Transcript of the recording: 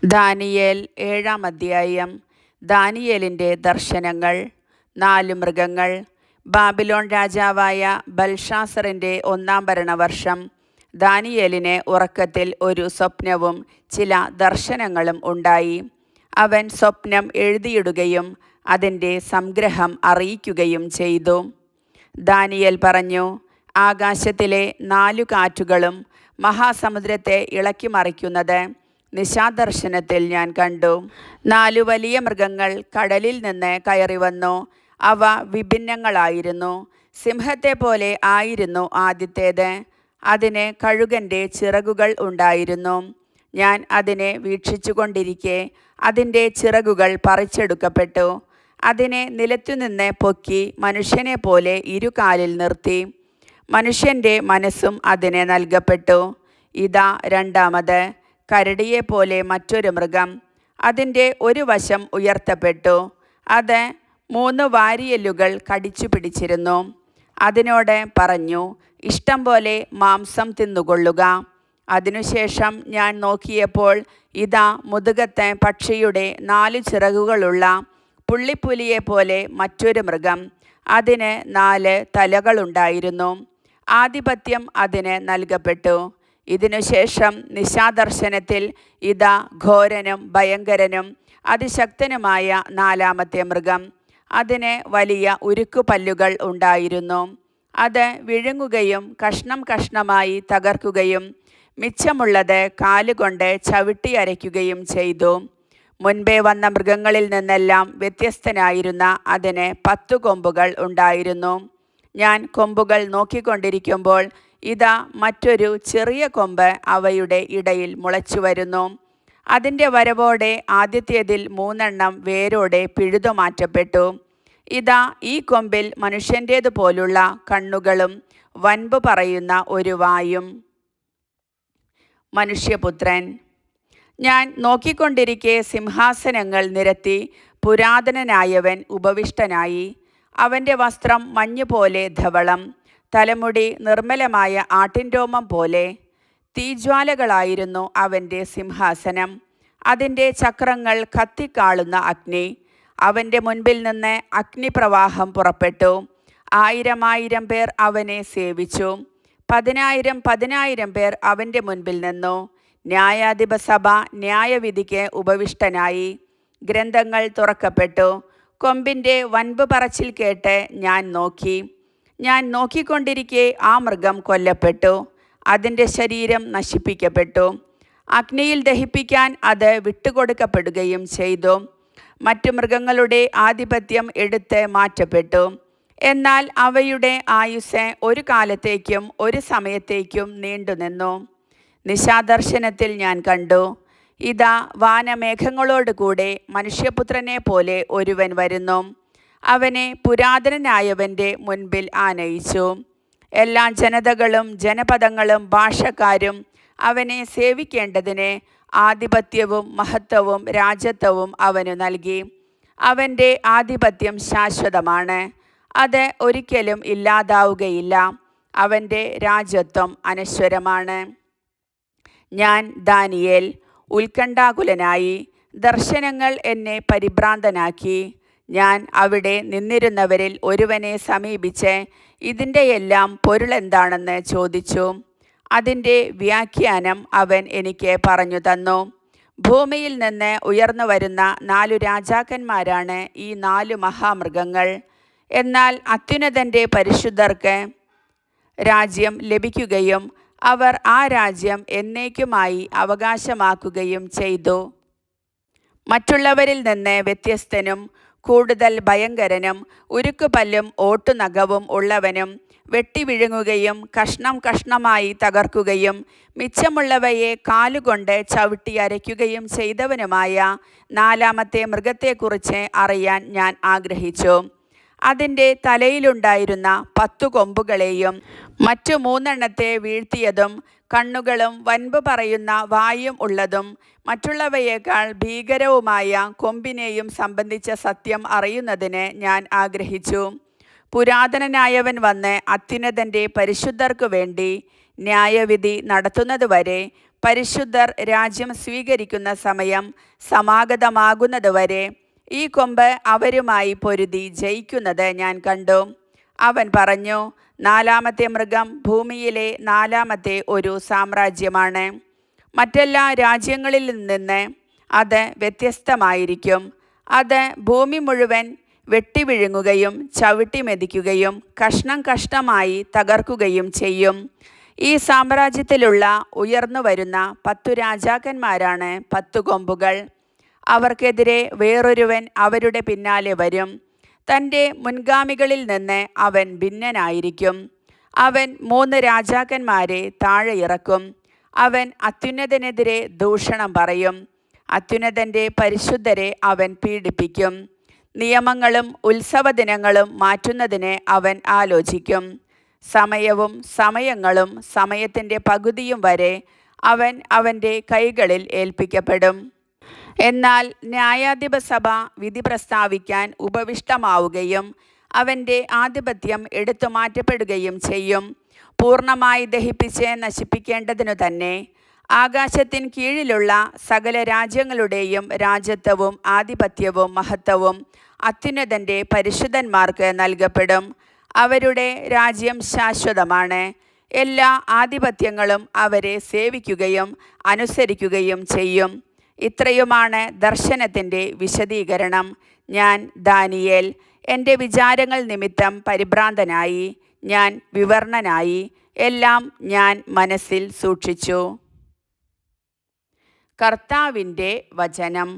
Daniel 7-ാം അധ്യായം. ദാനിയേലിൻ്റെ ദർശനങ്ങൾ. 4 മൃഗങ്ങൾ. ബാബിലോൺ രാജാവായ ബൽഷാസറിൻ്റെ 1-ാം ഭരണവർഷം ദാനിയേലിന് ഉറക്കത്തിൽ ഒരു സ്വപ്നവും ചില ദർശനങ്ങളും ഉണ്ടായി. അവൻ സ്വപ്നം എഴുതിയിടുകയും അതിൻ്റെ സംഗ്രഹം അറിയിക്കുകയും ചെയ്തു. ദാനിയേൽ പറഞ്ഞു, ആകാശത്തിലെ 4 കാറ്റുകളും മഹാസമുദ്രത്തെ ഇളക്കിമറിക്കുന്നത് നിശാദർശനത്തിൽ ഞാൻ കണ്ടു. 4 വലിയ മൃഗങ്ങൾ കടലിൽ നിന്ന് കയറി വന്നു. അവ വിഭിന്നങ്ങളായിരുന്നു. സിംഹത്തെ പോലെ ആയിരുന്നു ആദ്യത്തേത്. അതിന് കഴുകൻ്റെ ചിറകുകൾ ഉണ്ടായിരുന്നു. ഞാൻ അതിനെ വീക്ഷിച്ചുകൊണ്ടിരിക്കെ അതിൻ്റെ ചിറകുകൾ പറിച്ചെടുക്കപ്പെട്ടു. അതിനെ നിലത്തുനിന്ന് പൊക്കി മനുഷ്യനെ പോലെ 2 കാലിൽ നിർത്തി. മനുഷ്യൻ്റെ മനസ്സും അതിന് നൽകപ്പെട്ടു. ഇതാ രണ്ടാമത് കരടിയെപ്പോലെ മറ്റൊരു മൃഗം. അതിൻ്റെ ഒരു വശം ഉയർത്തപ്പെട്ടു. അത് 3 വാരിയെല്ലുകൾ കടിച്ചു പിടിച്ചിരുന്നു. അതിനോട് പറഞ്ഞു, ഇഷ്ടം പോലെ മാംസം തിന്നുകൊള്ളുക. അതിനുശേഷം ഞാൻ നോക്കിയപ്പോൾ ഇതാ മുതുകത്ത് പക്ഷിയുടെ 4 ചിറകുകളുള്ള പുള്ളിപ്പുലിയെപ്പോലെ മറ്റൊരു മൃഗം. അതിന് 4 തലകളുണ്ടായിരുന്നു. ആധിപത്യം അതിന് നൽകപ്പെട്ടു. ഇതിനുശേഷം നിശാദർശനത്തിൽ ഇതാ ഘോരനും ഭയങ്കരനും അതിശക്തനുമായ 4-ാമത്തെ മൃഗം. അതിന് വലിയ ഉരുക്കുപല്ലുകൾ ഉണ്ടായിരുന്നു. അത് വിഴുങ്ങുകയും കഷ്ണം കഷ്ണമായി തകർക്കുകയും മിച്ചമുള്ളത് കാലുകൊണ്ട് ചവിട്ടി അരയ്ക്കുകയും ചെയ്തു. മുൻപേ വന്ന മൃഗങ്ങളിൽ നിന്നെല്ലാം വ്യത്യസ്തനായിരുന്ന അതിന് 10 കൊമ്പുകൾ ഉണ്ടായിരുന്നു. ഞാൻ കൊമ്പുകൾ നോക്കിക്കൊണ്ടിരിക്കുമ്പോൾ ഇതാ മറ്റൊരു ചെറിയ കൊമ്പ് അവയുടെ ഇടയിൽ മുളച്ചു വരുന്നു. അതിൻ്റെ വരവോടെ ആദ്യത്തേതിൽ 3 വേരോടെ പിഴുതുമാറ്റപ്പെട്ടു. ഇതാ ഈ കൊമ്പിൽ മനുഷ്യൻ്റേതുപോലുള്ള കണ്ണുകളും വൻപ് പറയുന്ന ഒരു വായും. മനുഷ്യപുത്രൻ, ഞാൻ നോക്കിക്കൊണ്ടിരിക്കെ സിംഹാസനങ്ങൾ നിരത്തി പുരാതനനായവൻ ഉപവിഷ്ടനായി. അവൻ്റെ വസ്ത്രം മഞ്ഞുപോലെ ധവളം, തലമുടി നിർമ്മലമായ ആട്ടിൻരോമം പോലെ. തീജ്വാലകളായിരുന്നു അവൻ്റെ സിംഹാസനം. അതിൻ്റെ ചക്രങ്ങൾ കത്തിക്കാളുന്ന അഗ്നി. അവൻ്റെ മുൻപിൽ നിന്ന് അഗ്നിപ്രവാഹം പുറപ്പെട്ടു. 1000 പേർ അവനെ സേവിച്ചു. 10,000 പേർ അവൻ്റെ മുൻപിൽ നിന്നു. ന്യായാധിപസഭ ന്യായവിധിക്ക് ഉപവിഷ്ടനായി. ഗ്രന്ഥങ്ങൾ തുറക്കപ്പെട്ടു. കൊമ്പിൻ്റെ വൻപ് പറച്ചിൽ കേട്ട് ഞാൻ നോക്കി. ഞാൻ നോക്കിക്കൊണ്ടിരിക്കെ ആ മൃഗം കൊല്ലപ്പെട്ടു. അതിൻ്റെ ശരീരം നശിപ്പിക്കപ്പെട്ടു. അഗ്നിയിൽ ദഹിപ്പിക്കാൻ അത് വിട്ടുകൊടുക്കപ്പെടുകയും ചെയ്തു. മറ്റു മൃഗങ്ങളുടെ ആധിപത്യം എടുത്ത് മാറ്റപ്പെട്ടു. എന്നാൽ അവയുടെ ആയുസ്സ് ഒരു കാലത്തേക്കും ഒരു സമയത്തേക്കും നീണ്ടുനിന്നു. നിശാദർശനത്തിൽ ഞാൻ കണ്ടു, ഇതാ വാനമേഘങ്ങളോടുകൂടെ മനുഷ്യപുത്രനെ പോലെ ഒരുവൻ വരുന്നു. അവനെ പുരാതനനായവൻ്റെ മുൻപിൽ ആനയിച്ചു. എല്ലാ ജനതകളും ജനപദങ്ങളും ഭാഷക്കാരും അവനെ സേവിക്കേണ്ടതിന് ആധിപത്യവും മഹത്വവും രാജത്വവും അവനു നൽകി. അവൻ്റെ ആധിപത്യം ശാശ്വതമാണ്. അത് ഒരിക്കലും ഇല്ലാതാവുകയില്ല. അവൻ്റെ രാജത്വം അനശ്വരമാണ്. ഞാൻ ദാനിയേൽ ഉത്കണ്ഠാകുലനായി. ദർശനങ്ങൾ എന്നെ പരിഭ്രാന്തനാക്കി. ഞാൻ അവിടെ നിന്നിരുന്നവരിൽ ഒരുവനെ സമീപിച്ച് ഇതിൻ്റെ എല്ലാം പൊരുളെന്താണെന്ന് ചോദിച്ചു. അതിൻ്റെ വ്യാഖ്യാനം അവൻ എനിക്ക് പറഞ്ഞു തന്നു. ഭൂമിയിൽ നിന്ന് ഉയർന്നു വരുന്ന 4 രാജാക്കന്മാരാണ് ഈ 4 മഹാമൃഗങ്ങൾ. എന്നാൽ അത്യുന്നതൻ്റെ പരിശുദ്ധർക്ക് രാജ്യം ലഭിക്കുകയും അവർ ആ രാജ്യം എന്നേക്കുമായി അവകാശമാക്കുകയും ചെയ്തു. മറ്റുള്ളവരിൽ നിന്ന് വ്യത്യസ്തനും കൂടുതൽ ഭയങ്കരനും ഉരുക്കുപല്ലും ഓട്ടുനഖവും ഉള്ളവനും വെട്ടിവിഴുങ്ങുകയും കഷ്ണം കഷ്ണമായി തകർക്കുകയും മിച്ചമുള്ളവയെ കാലുകൊണ്ട് ചവിട്ടി അരയ്ക്കുകയും ചെയ്തവനുമായ 4-ാമത്തെ മൃഗത്തെക്കുറിച്ച് അറിയാൻ ഞാൻ ആഗ്രഹിച്ചു. അതിൻ്റെ തലയിലുണ്ടായിരുന്ന 10 കൊമ്പുകളെയും മറ്റു 3 വീഴ്ത്തിയതും കണ്ണുകളും വൻപ് പറയുന്ന വായും ഉള്ളതും മറ്റുള്ളവയേക്കാൾ ഭീകരവുമായ കൊമ്പിനെയും സംബന്ധിച്ച സത്യം അറിയുന്നതിന് ഞാൻ ആഗ്രഹിച്ചു. പുരാതനനായവൻ വന്ന് അത്യുന്നതൻ്റെ പരിശുദ്ധർക്കു വേണ്ടി ന്യായവിധി നടത്തുന്നതുവരെ പരിശുദ്ധർ രാജ്യം സ്വീകരിക്കുന്ന സമയം സമാഗതമാകുന്നതുവരെ ഈ കൊമ്പ് അവരുമായി പൊരുതി ജയിക്കുന്നത് ഞാൻ കണ്ടു. അവൻ പറഞ്ഞു, നാലാമത്തെ മൃഗം ഭൂമിയിലെ നാലാമത്തെ ഒരു സാമ്രാജ്യമാണ്. മറ്റെല്ലാ രാജ്യങ്ങളിൽ നിന്ന് അത് വ്യത്യസ്തമായിരിക്കും. അത് ഭൂമി മുഴുവൻ വെട്ടിവിഴുങ്ങുകയും ചവിട്ടി മെതിക്കുകയും കഷ്ണം കഷ്ണമായി തകർക്കുകയും ചെയ്യും. ഈ സാമ്രാജ്യത്തിലുള്ള ഉയർന്നു വരുന്ന 10 രാജാക്കന്മാരാണ് 10 കൊമ്പുകൾ. അവർക്കെതിരെ വേറൊരുവൻ അവരുടെ പിന്നാലെ വരും. തൻ്റെ മുൻഗാമികളിൽ നിന്ന് അവൻ ഭിന്നനായിരിക്കും. അവൻ 3 രാജാക്കന്മാരെ താഴെ ഇറക്കും. അവൻ അത്യുന്നതനെതിരെ ദൂഷണം പറയും. അത്യുന്നതൻ്റെ പരിശുദ്ധരെ അവൻ പീഡിപ്പിക്കും. നിയമങ്ങളും ഉത്സവദിനങ്ങളും മാറ്റുന്നതിന് അവൻ ആലോചിക്കും. സമയവും സമയങ്ങളും സമയത്തിൻ്റെ പകുതിയും വരെ അവൻ അവൻ്റെ കൈകളിൽ ഏൽപ്പിക്കപ്പെടും. എന്നാൽ ന്യായാധിപസഭ വിധി പ്രസ്താവിക്കാൻ ഉപവിഷ്ടമാവുകയും അവൻ്റെ ആധിപത്യം എടുത്തു മാറ്റപ്പെടുകയും ചെയ്യും. പൂർണ്ണമായി ദഹിപ്പിച്ച് നശിപ്പിക്കേണ്ടതിനു തന്നെ ആകാശത്തിന് കീഴിലുള്ള സകല രാജ്യങ്ങളുടെയും രാജത്വവും ആധിപത്യവും മഹത്വവും അത്യുന്നതൻ്റെ പരിശുദ്ധന്മാർക്ക് നൽകപ്പെടും. അവരുടെ രാജ്യം ശാശ്വതമാണ്. എല്ലാ ആധിപത്യങ്ങളും അവരെ സേവിക്കുകയും അനുസരിക്കുകയും ചെയ്യും. ഇത്രയുമാണ് ദർശനത്തിൻ്റെ വിശദീകരണം. ഞാൻ ദാനിയേൽ എൻ്റെ വിചാരങ്ങൾ നിമിത്തം പരിഭ്രാന്തനായി, ഞാൻ വിവരണനായി, എല്ലാം ഞാൻ മനസ്സിൽ സൂക്ഷിച്ചു. കർത്താവിൻ്റെ വചനം.